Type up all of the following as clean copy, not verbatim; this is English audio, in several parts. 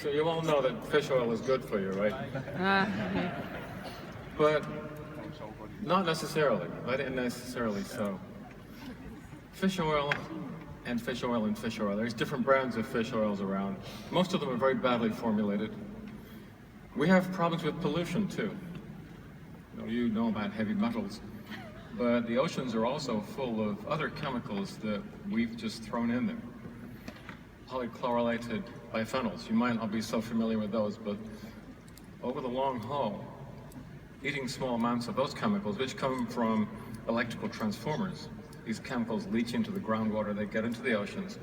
So you all know that fish oil is good for you, right? But not necessarily, not necessarily so. Fish oil and fish oil and fish oil. There's different brands of fish oils around. Most of them are very badly formulated. We have problems with pollution too. You know about heavy metals, but the oceans are also full of other chemicals that we've just thrown in there. Polychlorylated biphenyls. You might not be so familiar with those, but over the long haul, eating small amounts of those chemicals, which come from electrical transformers, these chemicals leach into the groundwater, they get into the oceans.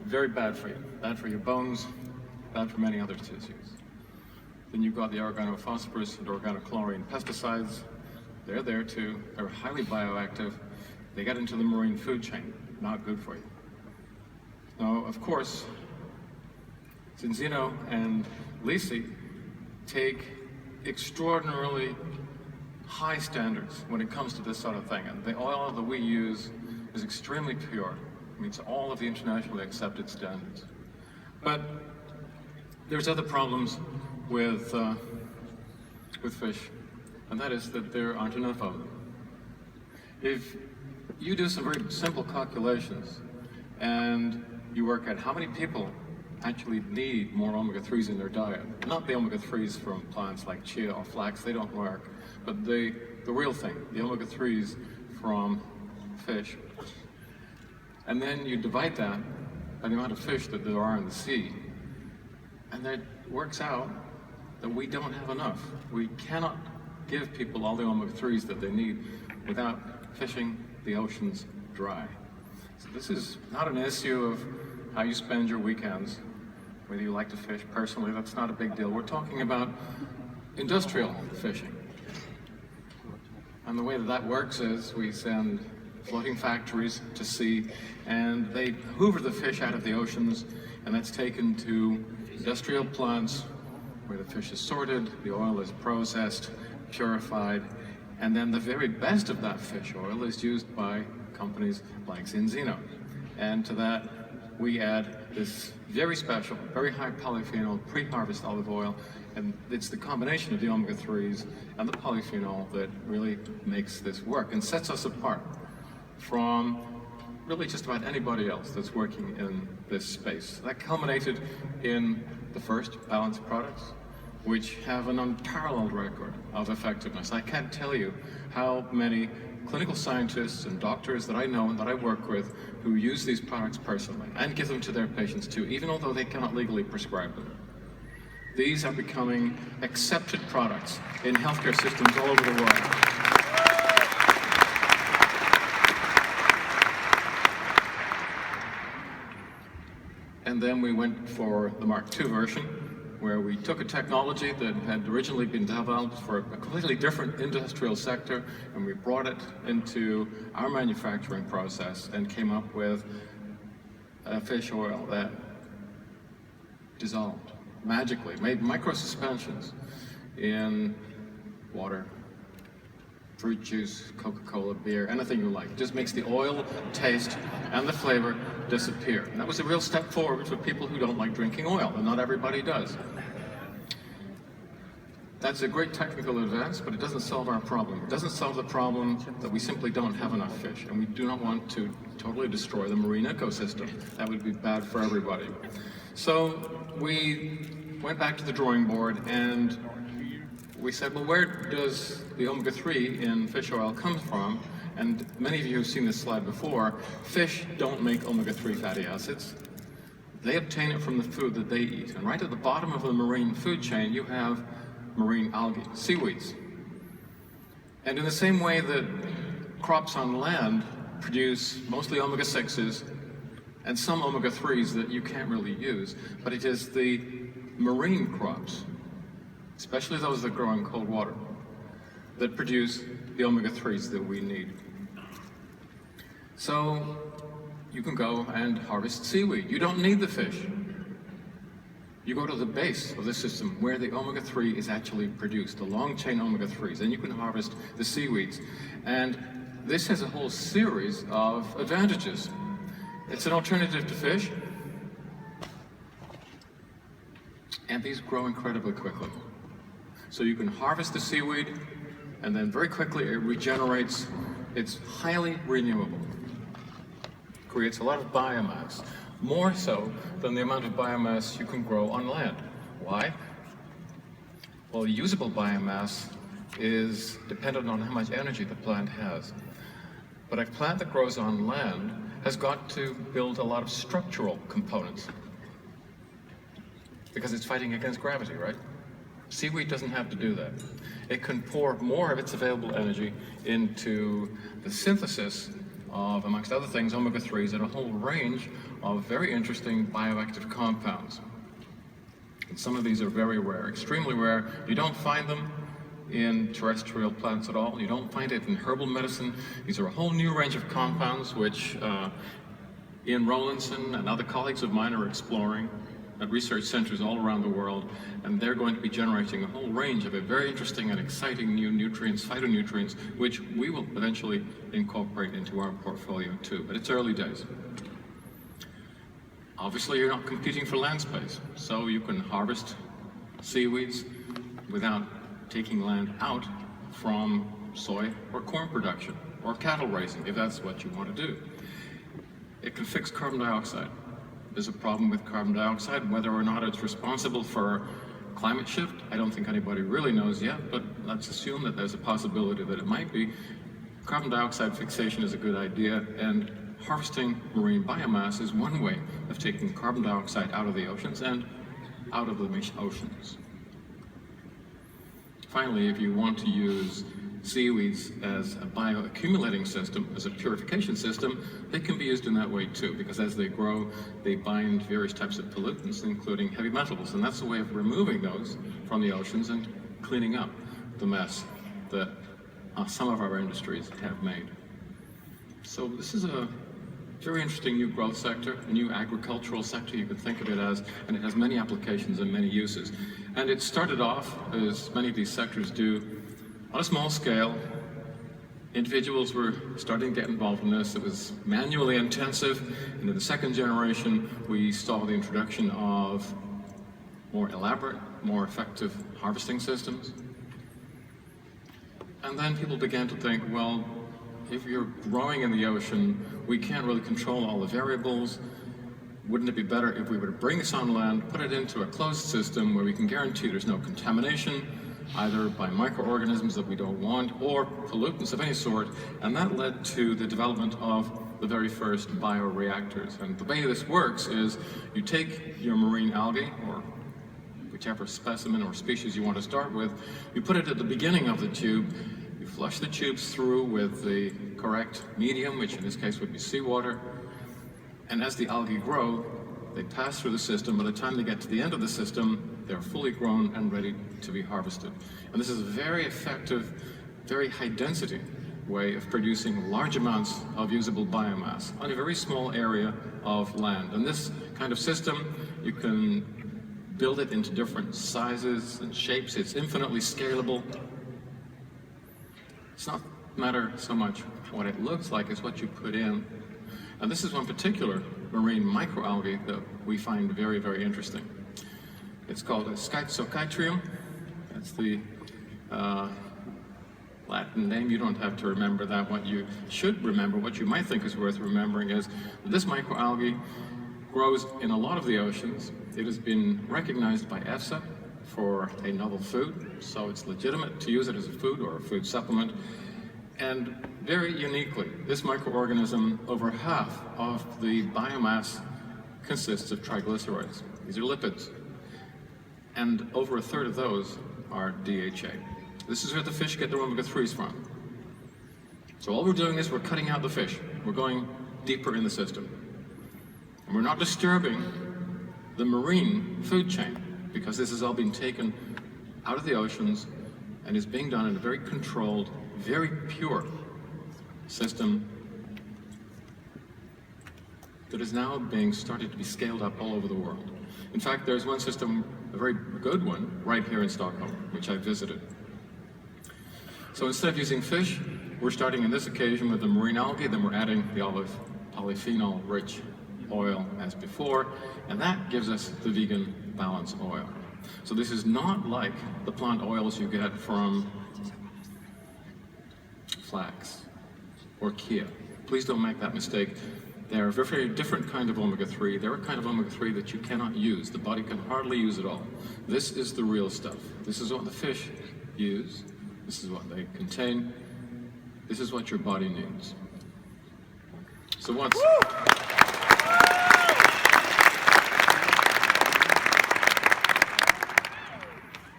Very bad for you. Bad for your bones, bad for many other tissues. Then you've got the organophosphorus and organochlorine pesticides. They're there too. They're highly bioactive. They get into the marine food chain. Not good for you. Now, of course, Zinzino and Lisi take extraordinarily high standards when it comes to this sort of thing. And the oil that we use is extremely pure. It meets all of the internationally accepted standards. But there's other problems with fish, and that is that there aren't enough of them. If you do some very simple calculations and you work out how many people actually need more omega-3s in their diet, not the omega-3s from plants like chia or flax, they don't work, but the real thing, the omega-3s from fish. And then you divide that by the amount of fish that there are in the sea, and that works out that we don't have enough. We cannot give people all the omega-3s that they need without fishing the oceans dry. So this is not an issue of how you spend your weekends, whether you like to fish. Personally, that's not a big deal. We're talking about industrial fishing. And the way that works is we send floating factories to sea, and they hoover the fish out of the oceans, and that's taken to industrial plants where the fish is sorted, the oil is processed, purified, and then the very best of that fish oil is used by companies like Zinzino. And to that, we add this very special, very high polyphenol pre-harvest olive oil, and it's the combination of the omega-3s and the polyphenol that really makes this work and sets us apart from really just about anybody else that's working in this space. That culminated in the first balanced products, which have an unparalleled record of effectiveness. I can't tell you how many clinical scientists and doctors that I know and that I work with who use these products personally and give them to their patients too, even although they cannot legally prescribe them. These are becoming accepted products in healthcare systems all over the world. And then we went for the Mark II version, where we took a technology that had originally been developed for a completely different industrial sector, and we brought it into our manufacturing process and came up with a fish oil that dissolved magically, made micro-suspensions in water, fruit juice, Coca-Cola, beer, anything you like. Just makes the oil, taste, and the flavor disappear. And that was a real step forward for people who don't like drinking oil, and not everybody does. That's a great technical advance, but it doesn't solve our problem. It doesn't solve the problem that we simply don't have enough fish, and we do not want to totally destroy the marine ecosystem. That would be bad for everybody. So we went back to the drawing board and we said, well, where does the omega-3 in fish oil come from? And many of you have seen this slide before. Fish don't make omega-3 fatty acids. They obtain it from the food that they eat. And right at the bottom of the marine food chain, you have marine algae, seaweeds. And in the same way that crops on land produce mostly omega-6s and some omega-3s that you can't really use, but it is the marine crops, especially those that grow in cold water, that produce the omega-3s that we need. So you can go and harvest seaweed. You don't need the fish. You go to the base of the system where the omega-3 is actually produced, the long-chain omega-3s, and you can harvest the seaweeds. And this has a whole series of advantages. It's an alternative to fish. and these grow incredibly quickly. So you can harvest the seaweed, and then very quickly it regenerates. It's highly renewable. Creates a lot of biomass, more so than the amount of biomass you can grow on land. Why? Well, usable biomass is dependent on how much energy the plant has. But a plant that grows on land has got to build a lot of structural components because it's fighting against gravity, right? Seaweed doesn't have to do that. It can pour more of its available energy into the synthesis of, amongst other things, omega-3s and a whole range of very interesting bioactive compounds. And some of these are very rare, extremely rare. You don't find them in terrestrial plants at all. You don't find it in herbal medicine. These are a whole new range of compounds which Ian Rowlandson and other colleagues of mine are exploring at research centers all around the world, and they're going to be generating a whole range of very interesting and exciting new nutrients, phytonutrients, which we will eventually incorporate into our portfolio too, but it's early days. Obviously, you're not competing for land space, so you can harvest seaweeds without taking land out from soy or corn production or cattle raising, if that's what you want to do. It can fix carbon dioxide. There's a problem with carbon dioxide, whether or not it's responsible for climate shift. I don't think anybody really knows yet, but let's assume that there's a possibility that it might be. Carbon dioxide fixation is a good idea, and harvesting marine biomass is one way of taking carbon dioxide out of the oceans and out of the oceans. Finally, if you want to use seaweeds as a bioaccumulating system, as a purification system, they can be used in that way too, because as they grow, they bind various types of pollutants, including heavy metals, and that's a way of removing those from the oceans and cleaning up the mess that some of our industries have made. So this is a very interesting new growth sector, a new agricultural sector, you could think of it as, and it has many applications and many uses. And it started off, as many of these sectors do, on a small scale. Individuals were starting to get involved in this. It was manually intensive, and in the second generation, we saw the introduction of more elaborate, more effective harvesting systems. And then people began to think, well, if you're growing in the ocean, we can't really control all the variables. Wouldn't it be better if we were to bring this on land, put it into a closed system where we can guarantee there's no contamination, either by microorganisms that we don't want or pollutants of any sort, and that led to the development of the very first bioreactors. And the way this works is you take your marine algae, or whichever specimen or species you want to start with, you put it at the beginning of the tube, you flush the tubes through with the correct medium, which in this case would be seawater, and as the algae grow, they pass through the system. By the time they get to the end of the system, they're fully grown and ready to be harvested. And this is a very effective, very high density way of producing large amounts of usable biomass on a very small area of land. And this kind of system, you can build it into different sizes and shapes. It's infinitely scalable. It's not a matter so much what it looks like, it's what you put in. And this is one particular marine microalgae that we find very, very interesting. It's called a Schizochitrium. That's the Latin name. You don't have to remember that. What you should remember, what you might think is worth remembering, is that this microalgae grows in a lot of the oceans. It has been recognized by EFSA for a novel food, so it's legitimate to use it as a food or a food supplement. And very uniquely, this microorganism, over half of the biomass consists of triglycerides. These are lipids. And over a third of those are DHA. This is where the fish get their omega-3s from. So all we're doing is we're cutting out the fish. We're going deeper in the system. And we're not disturbing the marine food chain, because this has all been taken out of the oceans and is being done in a very controlled, very pure system that is now being started to be scaled up all over the world. In fact, there's one system, a very good one, right here in Stockholm, which I visited. So instead of using fish, we're starting in this occasion with the marine algae, then we're adding the olive polyphenol-rich oil as before, and that gives us the vegan balance oil. So this is not like the plant oils you get from flax or chia. Please don't make that mistake. They're a very different kind of omega-3. They're a kind of omega-3 that you cannot use. The body can hardly use at all. This is the real stuff. This is what the fish use. This is what they contain. This is what your body needs. So what's...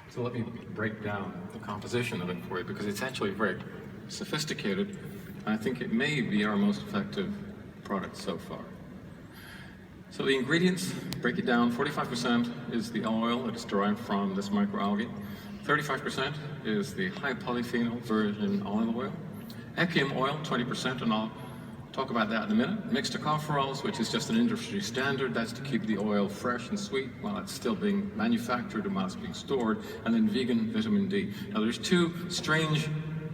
So let me break down the composition of it for you, because it's actually very sophisticated. I think it may be our most effective product so far. So the ingredients, break it down. 45% is the oil that is derived from this microalgae. 35% is the high polyphenol virgin olive oil. Echium oil, 20%, and I'll talk about that in a minute. Mixed tocopherols, which is just an industry standard. That's to keep the oil fresh and sweet while it's still being manufactured and while it's being stored. And then vegan vitamin D. Now there's two strange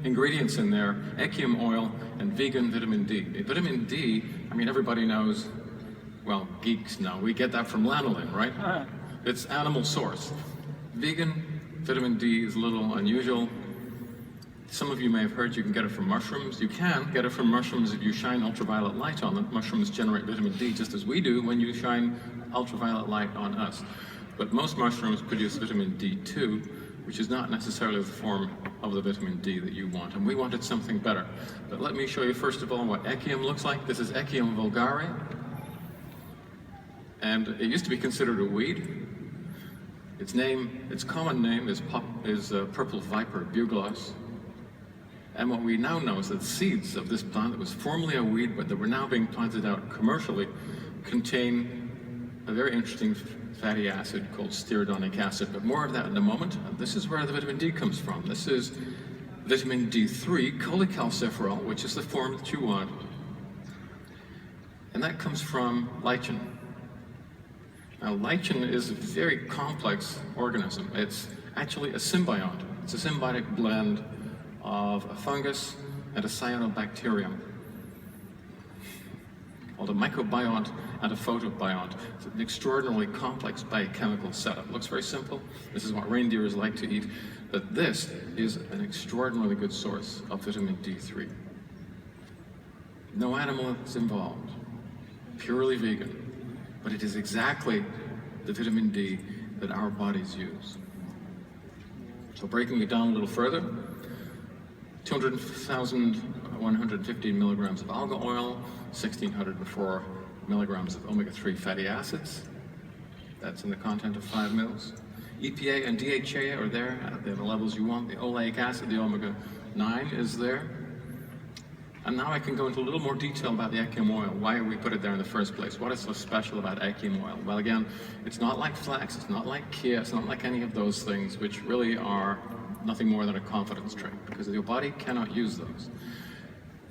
ingredients in there, echium oil and vegan vitamin D. Vitamin D, I mean, everybody knows, well, geeks know, we get that from lanolin, right? It's animal source. Vegan vitamin D is a little unusual. Some of you may have heard you can get it from mushrooms. You can get it from mushrooms if you shine ultraviolet light on them. Mushrooms generate vitamin D just as we do when you shine ultraviolet light on us. But most mushrooms produce vitamin D2, which is not necessarily the form of the vitamin D that you want, and we wanted something better. But let me show you first of all what echium looks like. This is Echium vulgare, and it used to be considered a weed. Its common name is purple viper bugloss. And what we now know is that seeds of this plant that was formerly a weed, but that were now being planted out commercially, contain a very interesting fatty acid called stearidonic acid, but more of that in a moment. And this is where the vitamin D comes from. This is vitamin D3, cholecalciferol, which is the form that you want. And that comes from lichen. Now, lichen is a very complex organism. It's actually a symbiont. It's a symbiotic blend of a fungus and a cyanobacterium, called a mycobiont and a photobiont. It's an extraordinarily complex biochemical setup. Looks very simple. This is what reindeers like to eat, but this is an extraordinarily good source of vitamin D3. No animal is involved, purely vegan, but it is exactly the vitamin D that our bodies use. So breaking it down a little further, 200,115 milligrams of alga oil, 1,604 milligrams of omega-3 fatty acids. That's in the content of 5 mils. EPA and DHA are there at the levels you want. The oleic acid, the omega-9 is there. And now I can go into a little more detail about the echium oil, why we put it there in the first place. What is so special about echium oil? Well, again, it's not like flax, it's not like chia, it's not like any of those things, which really are nothing more than a confidence trait, because your body cannot use those.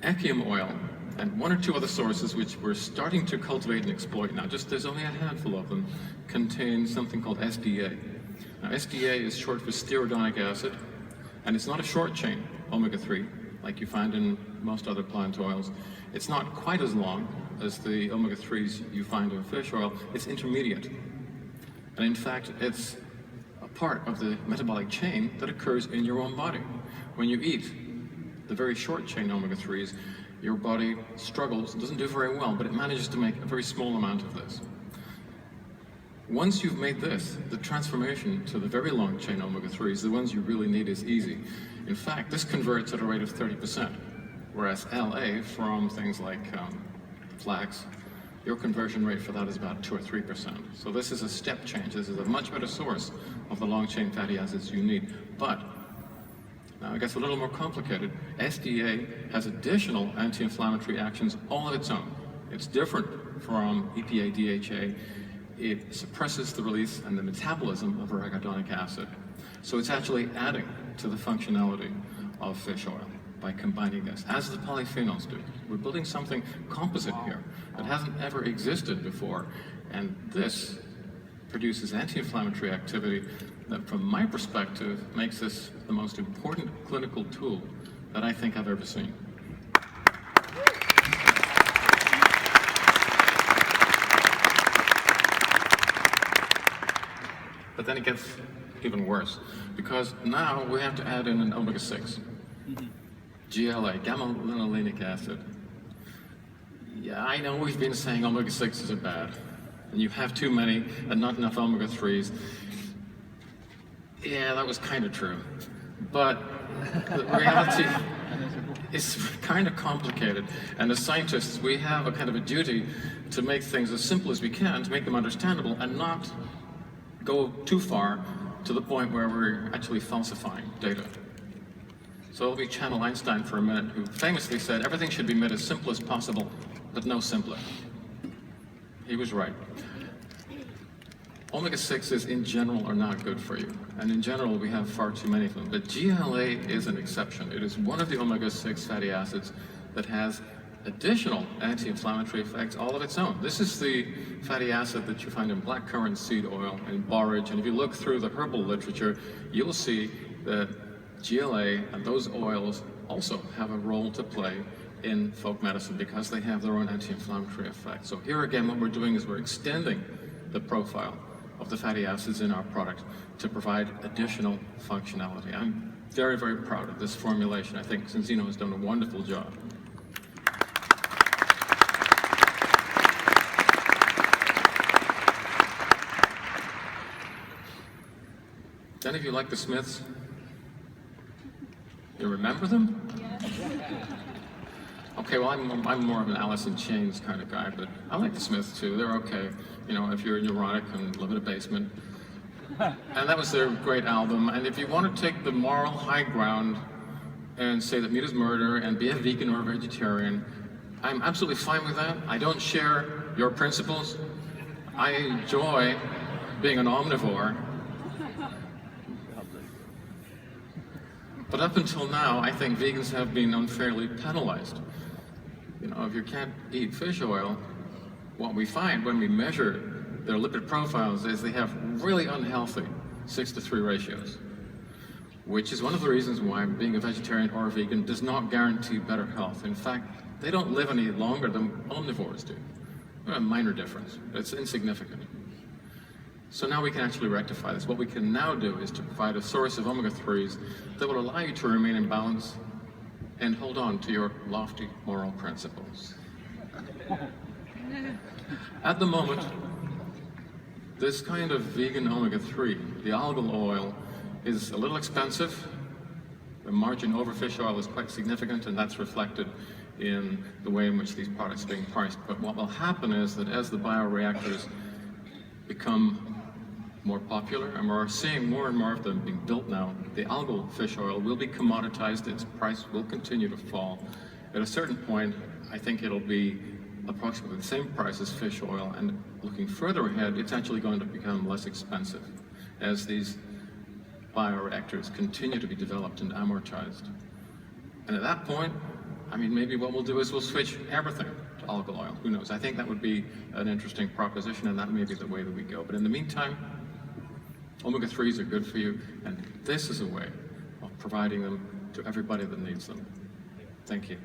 Echium oil, and one or two other sources which we're starting to cultivate and exploit now, just there's only a handful of them, contain something called SDA. Now, SDA is short for stearidonic acid, and it's not a short chain omega-3 like you find in most other plant oils. It's not quite as long as the omega-3s you find in fish oil. It's intermediate, and in fact, it's part of the metabolic chain that occurs in your own body. When you eat the very short chain omega-3s, your body struggles, doesn't do very well, but it manages to make a very small amount of this. Once you've made this, the transformation to the very long chain omega-3s, the ones you really need, is easy. In fact, this converts at a rate of 30%, whereas LA from things like flax, your conversion rate for that is about 2 or 3%. So this is a step change. This is a much better source of the long-chain fatty acids you need. But now it gets a little more complicated. SDA has additional anti-inflammatory actions all of its own. It's different from EPA, DHA. It suppresses the release and the metabolism of arachidonic acid. So it's actually adding to the functionality of fish oil by combining this, as the polyphenols do. We're building something composite here that hasn't ever existed before, and this produces anti-inflammatory activity that, from my perspective, makes this the most important clinical tool that I think I've ever seen. But then it gets even worse, because now we have to add in an omega-6. GLA, gamma-linolenic acid. Yeah, I know we've been saying omega-6s are bad, and you have too many and not enough omega-3s. Yeah, that was kind of true. But the reality is kind of complicated. And as scientists, we have a kind of a duty to make things as simple as we can, to make them understandable, and not go too far to the point where we're actually falsifying data. So let me channel Einstein for a minute, who famously said, everything should be made as simple as possible, but no simpler. He was right. Omega-6s in general are not good for you, and in general we have far too many of them. But GLA is an exception. It is one of the omega-6 fatty acids that has additional anti-inflammatory effects all of its own. This is the fatty acid that you find in blackcurrant seed oil and borage, and if you look through the herbal literature, you'll see that GLA and those oils also have a role to play in folk medicine because they have their own anti-inflammatory effects. So here again, what we're doing is we're extending the profile of the fatty acids in our product to provide additional functionality. I'm very, very proud of this formulation. I think Zinzino has done a wonderful job. Do any of you like the Smiths? You remember them? Okay, well, I'm more of an Alice in Chains kind of guy, but I like the Smiths too. They're okay, you know, if you're neurotic and live in a basement. And that was their great album. And if you want to take the moral high ground and say that meat is murder and be a vegan or a vegetarian, I'm absolutely fine with that. I don't share your principles. I enjoy being an omnivore. But up until now, I think vegans have been unfairly penalized. You know, if you can't eat fish oil, what we find when we measure their lipid profiles is they have really unhealthy 6-to-3 ratios, which is one of the reasons why being a vegetarian or a vegan does not guarantee better health. In fact, they don't live any longer than omnivores do. A minor difference, but it's insignificant. So now we can actually rectify this. What we can now do is to provide a source of omega-3s that will allow you to remain in balance and hold on to your lofty moral principles. At the moment, this kind of vegan omega-3, the algal oil, is a little expensive. The margin over fish oil is quite significant, and that's reflected in the way in which these products are being priced. But what will happen is that as the bioreactors become more popular, and we're seeing more and more of them being built now, the algal fish oil will be commoditized, its price will continue to fall. At a certain point, I think it'll be approximately the same price as fish oil, and looking further ahead, it's actually going to become less expensive as these bioreactors continue to be developed and amortized. And at that point, I mean, maybe what we'll do is we'll switch everything to algal oil. Who knows? I think that would be an interesting proposition, and that may be the way that we go. But in the meantime, omega-3s are good for you, and this is a way of providing them to everybody that needs them. Thank you.